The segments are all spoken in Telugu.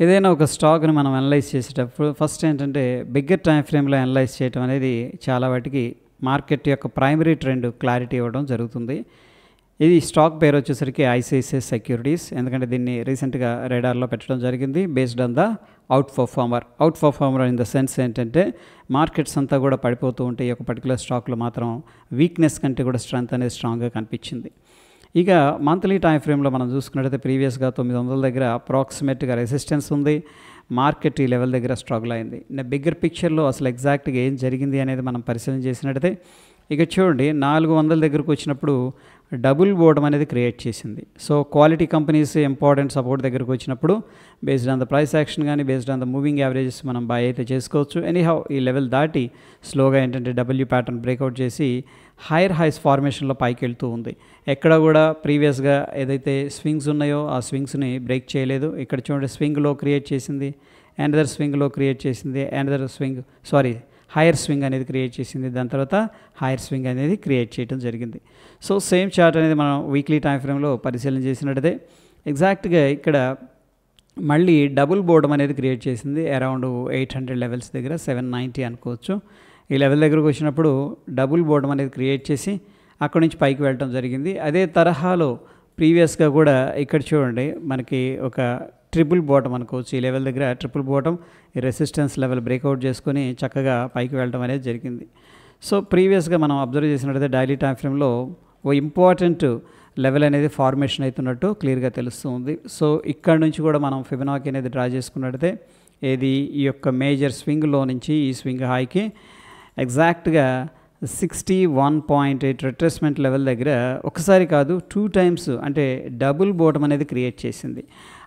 ఏదైనా ఒక స్టాక్‌ని మనం అనలైజ్ చేసేటప్పుడు ఫస్ట్ ఏంటంటే బిగ్గర్ టైమ్ ఫ్రేమ్‌లో అనలైజ్ చేయటం అనేది చాలా వాటికి మార్కెట్ యొక్క ప్రైమరీ ట్రెండ్ క్లారిటీ ఇవ్వడం జరుగుతుంది. ఇది స్టాక్ పేరు వచ్చేసరికి ఐసిఐసిఐ సెక్యూరిటీస్. ఎందుకంటే దీన్ని రీసెంట్‌గా రాడార్‌లో పెట్టడం జరిగింది based on the out performer in the sense ఏంటంటే మార్కెట్స్ అంతా కూడా పడిపోతూ ఉంటే ఈ యొక్క పర్టికులర్ స్టాక్‌లో మాత్రం వీక్‌నెస్ కంటే కూడా స్ట్రెంత్ అనేది స్ట్రాంగ్‌గా కనిపించింది. ఇక మంత్లీ టైం ఫ్రేమ్లో మనం చూసుకున్నట్టయితే ప్రీవియస్గా 900 దగ్గర అప్రాక్సిమేట్గా రెసిస్టెన్స్ ఉంది. మార్కెట్ ఈ లెవెల్ దగ్గర స్ట్రగుల్ అయింది. బిగ్గర్ పిక్చర్లో అసలు ఎగ్జాక్ట్గా ఏం జరిగింది అనేది మనం పరిశీలన చేసినట్టయితే ఇక చూడండి 400 దగ్గరకు వచ్చినప్పుడు డబుల్ బోటం అనేది క్రియేట్ చేసింది. So quality companies important support దగ్గరకు వచ్చినప్పుడు based on the price action కానీ based on the moving averages మనం బై అయితే చేసుకోవచ్చు. ఎనీహౌ ఈ లెవెల్ దాటి స్లోగా ఏంటంటే డబ్ల్యూ ప్యాటర్న్ బ్రేక్అవుట్ చేసి హైయర్ హైస్ ఫార్మేషన్లో పైకి వెళ్తూ ఉంది. ఎక్కడ కూడా ప్రీవియస్గా ఏదైతే స్వింగ్స్ ఉన్నాయో ఆ స్వింగ్స్ని బ్రేక్ చేయలేదు. ఇక్కడ చూడండి స్వింగ్లో క్రియేట్ చేసింది, అనదర్ స్వింగ్లో క్రియేట్ చేసింది, అనదర్ స్వింగ్ హైయర్ స్వింగ్ అనేది క్రియేట్ చేసింది. దాని తర్వాత హైయర్ స్వింగ్ అనేది క్రియేట్ చేయడం జరిగింది. సో సేమ్ చార్ట్ అనేది మనం వీక్లీ టైం ఫ్రేమ్లో పరిశీలన చేసినట్టయితే ఎగ్జాక్ట్గా ఇక్కడ మళ్ళీ డబుల్ బోర్డం అనేది క్రియేట్ చేసింది అరౌండ్ 800 లెవెల్స్ దగ్గర 790 అనుకోవచ్చు. ఈ లెవెల్ దగ్గరకు వచ్చినప్పుడు డబుల్ బోర్డం అనేది క్రియేట్ చేసి అక్కడి నుంచి పైకి వెళ్ళడం జరిగింది. అదే తరహాలో ప్రీవియస్గా కూడా ఇక్కడ చూడండి మనకి ఒక ట్రిపుల్ బాటమ్ అనుకోవచ్చు. ఈ లెవెల్ దగ్గర ట్రిపుల్ బాటమ్ ఈ రెసిస్టెన్స్ లెవెల్ బ్రేక్అవుట్ చేసుకొని చక్కగా పైకి వెళ్ళడం అనేది జరిగింది. సో ప్రీవియస్గా మనం అబ్జర్వ్ చేసినట్టయితే డైలీ టైం ఫ్రేమ్లో ఓ ఇంపార్టెంట్ లెవెల్ అనేది ఫార్మేషన్ అవుతున్నట్టు క్లియర్గా తెలుస్తుంది. సో ఇక్కడ నుంచి కూడా మనం ఫిబొనాకీ అనేది డ్రా చేసుకున్నట్టయితే ఏది ఈ యొక్క మేజర్ స్వింగ్లో నుంచి ఈ స్వింగ్ హైకి ఎగ్జాక్ట్గా 61.8 రిట్రేస్మెంట్ లెవెల్ దగ్గర ఒకసారి కాదు 2 టైమ్స్ అంటే డబుల్ బాటమ్ అనేది క్రియేట్ చేసింది.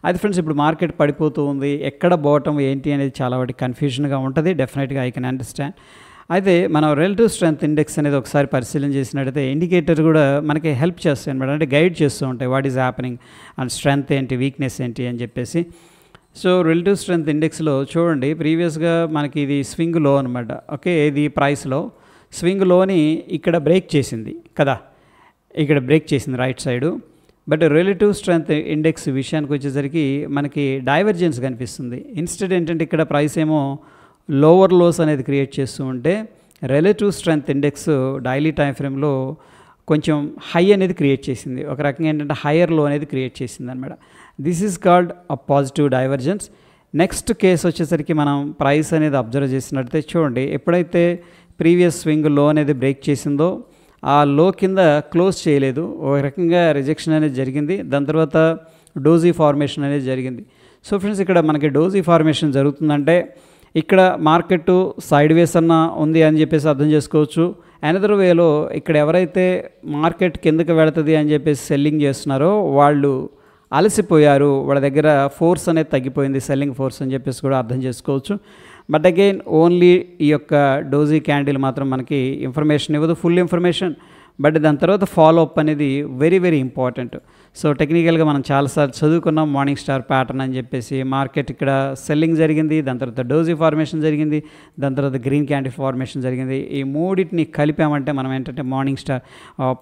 అది ఫ్రెండ్స్ ఇప్పుడు మార్కెట్ పడిపోతూ ఉంది, ఎక్కడ బాటమ్ ఏంటి అనేది చాలా వాటికి కన్ఫ్యూజన్గా ఉంటుంది. డెఫినెట్గా ఐ కెన్ అండర్స్టాండ్. అయితే మనం రిలేటివ్ స్ట్రెంత్ ఇండెక్స్ అనేది ఒకసారి పరిశీలన చేసినట్టయితే ఇండికేటర్ కూడా మనకి హెల్ప్ చేస్తాయి అనమాట, అంటే గైడ్ చేస్తూ ఉంటాయి what is happening and strength ఏంటి వీక్నెస్ ఏంటి అని చెప్పేసి. సో రిలేటివ్ స్ట్రెంత్ ఇండెక్స్లో చూడండి ప్రీవియస్గా మనకి ఇది స్వింగ్ లో అనమాట. ఓకే, ఇది ప్రైస్లో స్వింగ్ లోని ఇక్కడ బ్రేక్ చేసింది కదా, ఇక్కడ బ్రేక్ చేసింది right side. But relative strength index విషయానికి వచ్చేసరికి మనకి డైవర్జెన్స్ కనిపిస్తుంది. ఇన్స్టెడ్ ఏంటంటే ఇక్కడ ప్రైస్ ఏమో లోవర్ లోస్ అనేది క్రియేట్ చేస్తూ ఉంటే relative strength index daily time ఫ్రేమ్లో కొంచెం హై అనేది క్రియేట్ చేసింది. ఒక రకంగా ఏంటంటే హయ్యర్ లో అనేది క్రియేట్ చేసింది అనమాట. This is called a positive divergence. Next case వచ్చేసరికి మనం ప్రైస్ అనేది అబ్జర్వ్ చేసినట్టయితే చూడండి ఎప్పుడైతే ప్రీవియస్ స్వింగ్ లో అనేది బ్రేక్ చేసిందో ఆ లో కింద క్లోజ్ చేయలేదు, ఒక రకంగా రిజెక్షన్ అనేది జరిగింది. దాని తర్వాత డోజీ ఫార్మేషన్ అనేది జరిగింది. సో ఫ్రెండ్స్ ఇక్కడ మనకి డోజీ ఫార్మేషన్ జరుగుతుందంటే ఇక్కడ మార్కెట్ సైడ్ వేస్ అన్న ఉంది అని చెప్పేసి అర్థం చేసుకోవచ్చు. అనదర్ వేలో ఇక్కడ ఎవరైతే మార్కెట్ కిందకి వెళుతుంది అని చెప్పేసి సెల్లింగ్ చేస్తున్నారో వాళ్ళు అలసిపోయారు, వాళ్ళ దగ్గర ఫోర్స్ అనేది తగ్గిపోయింది, సెల్లింగ్ ఫోర్స్ అని చెప్పేసి కూడా అర్థం చేసుకోవచ్చు. బట్ అగైన్ ఓన్లీ ఈ యొక్క డోజీ క్యాండిల్ మాత్రం మనకి ఇన్ఫర్మేషన్ ఇవ్వదు, ఫుల్ ఇన్ఫర్మేషన్. బట్ దాని తర్వాత ఫాలో అప్ అనేది వెరీ వెరీ ఇంపార్టెంట్. సో టెక్నికల్గా మనం చాలాసార్లు చదువుకున్నాం మార్నింగ్ స్టార్ ప్యాటర్న్ అని చెప్పేసి. మార్కెట్ ఇక్కడ సెల్లింగ్ జరిగింది, దాని తర్వాత డోజీ ఫార్మేషన్ జరిగింది, దాని తర్వాత గ్రీన్ క్యాండిల్ ఫార్మేషన్ జరిగింది. ఈ మూడింటిని కలిపామంటే మనం ఏంటంటే మార్నింగ్ స్టార్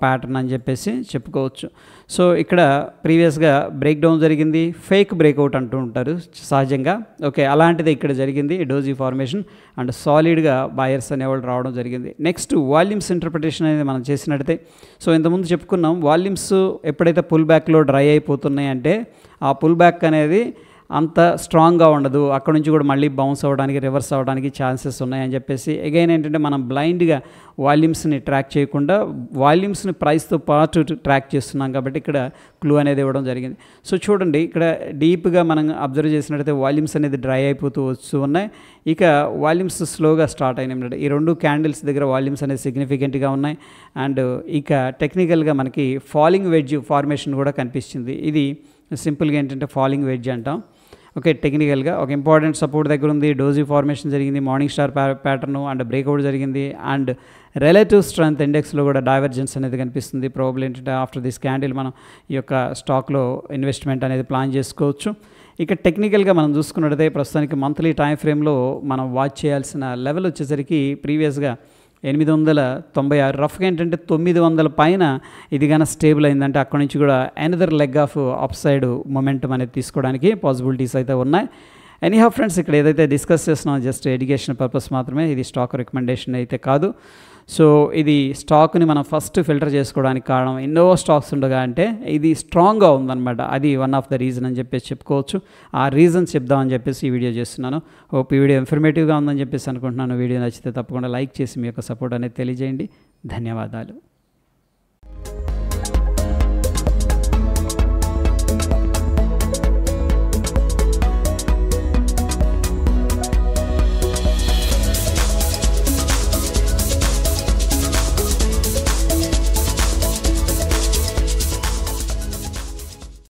ప్యాటర్న్ అని చెప్పేసి చెప్పుకోవచ్చు. సో ఇక్కడ ప్రీవియస్గా బ్రేక్ డౌన్ జరిగింది, ఫేక్ బ్రేక్అవుట్ అంటూ ఉంటారు సహజంగా. ఓకే, అలాంటిది ఇక్కడ జరిగింది డోజీ ఫార్మేషన్ అండ్ సాలిడ్గా బాయర్స్ అనేవాళ్ళు రావడం జరిగింది. నెక్స్ట్ వాల్యూమ్స్ ఇంటర్ప్రిటేషన్ అనేది మనం చేసినట్టయితే సో ఇంతకుముందు చెప్పుకున్నాం వాల్యూమ్స్ ఎప్పుడైతే పుల్ బ్యాక్లో డ్రై అయిపోతున్నాయి అంటే ఆ పుల్ బ్యాక్ అనేది అంత స్ట్రాంగ్గా ఉండదు, అక్కడ నుంచి కూడా మళ్ళీ బౌన్స్ అవ్వడానికి రివర్స్ అవ్వడానికి ఛాన్సెస్ ఉన్నాయని చెప్పేసి అగైన్ ఏంటంటే మనం బ్లైండ్గా వాల్యూమ్స్ని ట్రాక్ చేయకుండా వాల్యూమ్స్ని ప్రైస్తో పాటు ట్రాక్ చేస్తున్నాం కాబట్టి ఇక్కడ క్లూ అనేది ఇవ్వడం జరిగింది. సో చూడండి ఇక్కడ డీప్గా మనం అబ్జర్వ్ చేసినట్టయితే వాల్యూమ్స్ అనేది డ్రై అయిపోతూ వస్తూ ఉన్నాయి. ఇక వాల్యూమ్స్ స్లోగా స్టార్ట్ అయినాయి. ఈ రెండు క్యాండిల్స్ దగ్గర వాల్యూమ్స్ అనేది సిగ్నిఫికెంట్గా ఉన్నాయి. అండ్ ఇక టెక్నికల్గా మనకి ఫాలింగ్ వెడ్జ్ ఫార్మేషన్ కూడా కనిపిస్తుంది. ఇది సింపుల్గా ఏంటంటే ఫాలింగ్ వెడ్జ్ అంటాం. ఓకే, టెక్నికల్గా ఒక ఇంపార్టెంట్ సపోర్ట్ దగ్గర ఉంది, డోజీ ఫార్మేషన్ జరిగింది, morning star pattern and breakout జరిగింది. అండ్ రిలేటివ్ స్ట్రెంత్ ఇండెక్స్లో కూడా డైవర్జెన్స్ అనేది కనిపిస్తుంది. ప్రాబ్లం ఏంటంటే ఆఫ్టర్ దిస్ క్యాండిల్ మనం ఈ యొక్క స్టాక్లో ఇన్వెస్ట్మెంట్ అనేది ప్లాన్ చేసుకోవచ్చు. ఇక టెక్నికల్గా మనం చూసుకున్నట్టయితే ప్రస్తుతానికి మంత్లీ టైం ఫ్రేమ్లో మనం వాచ్ చేయాల్సిన లెవెల్ వచ్చేసరికి ప్రీవియస్గా 896 రఫ్గా ఏంటంటే 900 పైన ఇది కానీ స్టేబుల్ అయిందంటే అక్కడి నుంచి కూడా another leg of up side momentum అనేది తీసుకోవడానికి పాసిబిలిటీస్ అయితే ఉన్నాయి. ఎనీహౌ ఫ్రెండ్స్, ఇక్కడ ఏదైతే డిస్కస్ చేస్తున్నామో జస్ట్ ఎడ్యుకేషన్ పర్పస్ మాత్రమే, ఇది స్టాక్ రికమెండేషన్ అయితే కాదు. సో ఇది స్టాక్ని మనం ఫస్ట్ ఫిల్టర్ చేసుకోవడానికి కారణం ఎన్నో స్టాక్స్ ఉండగా అంటే ఇది స్ట్రాంగ్గా ఉందన్నమాట. అది వన్ ఆఫ్ ద రీజన్ అని చెప్పేసి చెప్పుకోవచ్చు. ఆ రీజన్స్ చెప్దామని చెప్పేసి ఈ వీడియో చేస్తున్నాను. హోప్ ఈ వీడియో ఇన్ఫర్మేటివ్గా ఉందని చెప్పేసి అనుకుంటున్నాను. వీడియో నచ్చితే తప్పకుండా లైక్ చేసి మీ యొక్క సపోర్ట్ అనేది తెలియజేయండి. ధన్యవాదాలు.